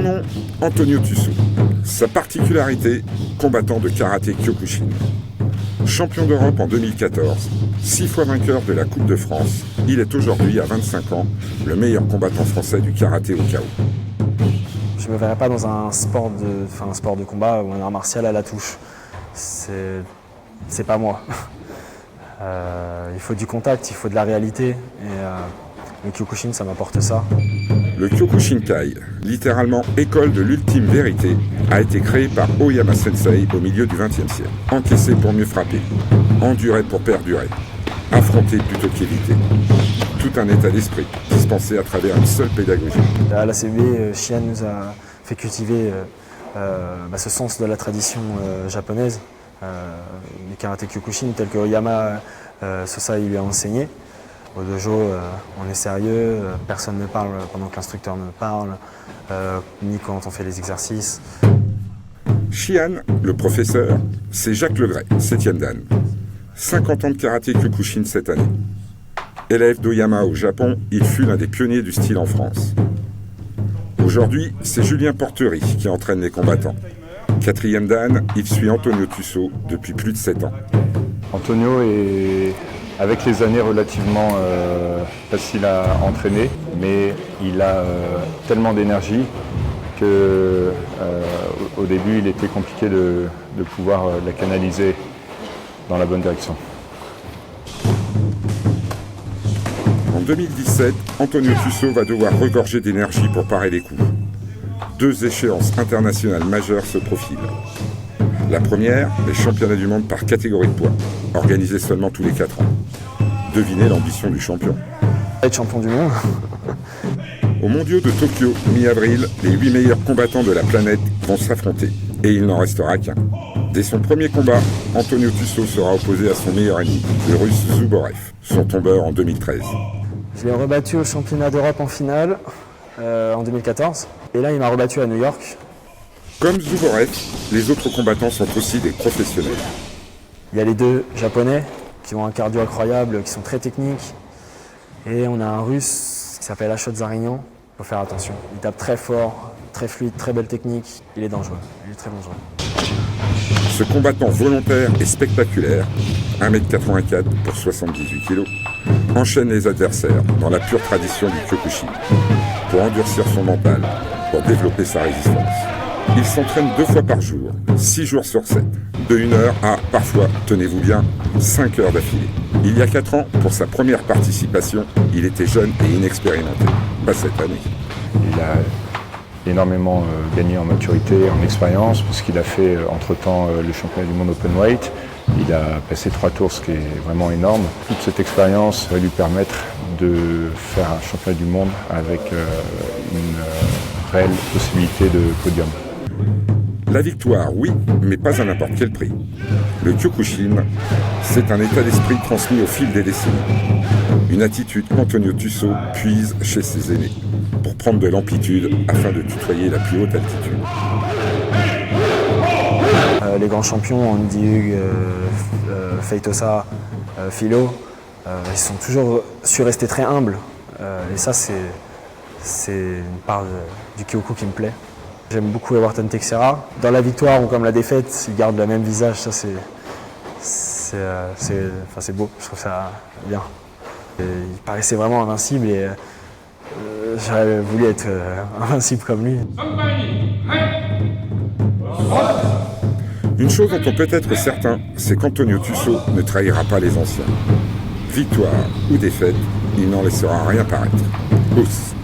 nom, Antonio Tusso. Sa particularité, combattant de karaté Kyokushin. Champion d'Europe en 2014, 6 fois vainqueur de la Coupe de France, il est aujourd'hui, à 25 ans, le meilleur combattant français du karaté au KO. Je ne me verrais pas dans un sport de combat ou un art martial à la touche. C'est pas moi. Il faut du contact, il faut de la réalité. Et le Kyokushin, ça m'apporte ça. Le Kyokushinkai, littéralement école de l'ultime vérité, a été créé par Oyama Sensei au milieu du XXe siècle. Encaisser pour mieux frapper, endurer pour perdurer, affronter plutôt qu'éviter. Tout un état d'esprit, dispensé à travers une seule pédagogie. À l'ACB, Shihan nous a fait cultiver ce sens de la tradition japonaise, du karaté Kyokushin, tel que Oyama Sosai lui a enseigné. Au dojo, on est sérieux, personne ne parle pendant que l'instructeur me parle, ni quand on fait les exercices. Shihan, le professeur, c'est Jacques Legray, 7e dan. 50 ans de karaté Kyokushin cette année. Élève d'Oyama au Japon, il fut l'un des pionniers du style en France. Aujourd'hui, c'est Julien Portery qui entraîne les combattants. 4e dan, il suit Antonio Tusso depuis plus de 7 ans. Antonio est, avec les années, relativement facile à entraîner, mais il a tellement d'énergie qu'au début, il était compliqué de pouvoir la canaliser dans la bonne direction. En 2017, Antonio Tusso va devoir regorger d'énergie pour parer les coups. 2 échéances internationales majeures se profilent. La première, les championnats du monde par catégorie de poids, organisés seulement tous les 4 ans. Devinez l'ambition du champion. Être champion du monde. Aux mondiaux de Tokyo, mi-avril, les 8 meilleurs combattants de la planète vont s'affronter. Et il n'en restera qu'un. Dès son premier combat, Antonio Tusso sera opposé à son meilleur ennemi, le russe Zouborev, son tombeur en 2013. Je l'ai rebattu au championnat d'Europe en finale en 2014. Et là, il m'a rebattu à New York. Comme Zouborev, les autres combattants sont aussi des professionnels. Il y a les 2 japonais qui ont un cardio incroyable, qui sont très techniques. Et on a un russe qui s'appelle Ashot Zarignan. Il faut faire attention. Il tape très fort, très fluide, très belle technique. Il est dangereux, il est très dangereux. Ce combattant volontaire et spectaculaire, 1m84 pour 78 kg, enchaîne les adversaires dans la pure tradition du Kyokushin, pour endurcir son mental, pour développer sa résistance. Il s'entraîne 2 fois par jour, 6 jours sur 7, de 1 heure à, parfois, tenez-vous bien, 5 heures d'affilée. Il y a 4 ans, pour sa première participation, il était jeune et inexpérimenté. Pas cette année. Il a énormément gagné en maturité, en expérience, puisqu'il a fait entre-temps le championnat du monde openweight. Il a passé 3 tours, ce qui est vraiment énorme. Toute cette expérience va lui permettre de faire un championnat du monde avec une réelle possibilité de podium. La victoire, oui, mais pas à n'importe quel prix. Le Kyokushin, c'est un état d'esprit transmis au fil des décennies. Une attitude qu'Antonio Tusso puise chez ses aînés, pour prendre de l'amplitude afin de tutoyer la plus haute altitude. Les grands champions, Andy Hug, Feitosa, Philo, ils sont toujours su rester très humbles. Et ça, c'est une part du Kyoku qui me plaît. J'aime beaucoup Everton Texera. Dans la victoire ou comme la défaite, il garde le même visage. Ça, c'est beau. Je trouve ça bien. Et il paraissait vraiment invincible et j'aurais voulu être invincible comme lui. Une chose dont on peut être certain, c'est qu'Antonio Tusso ne trahira pas les anciens. Victoire ou défaite, il n'en laissera rien paraître. Tous.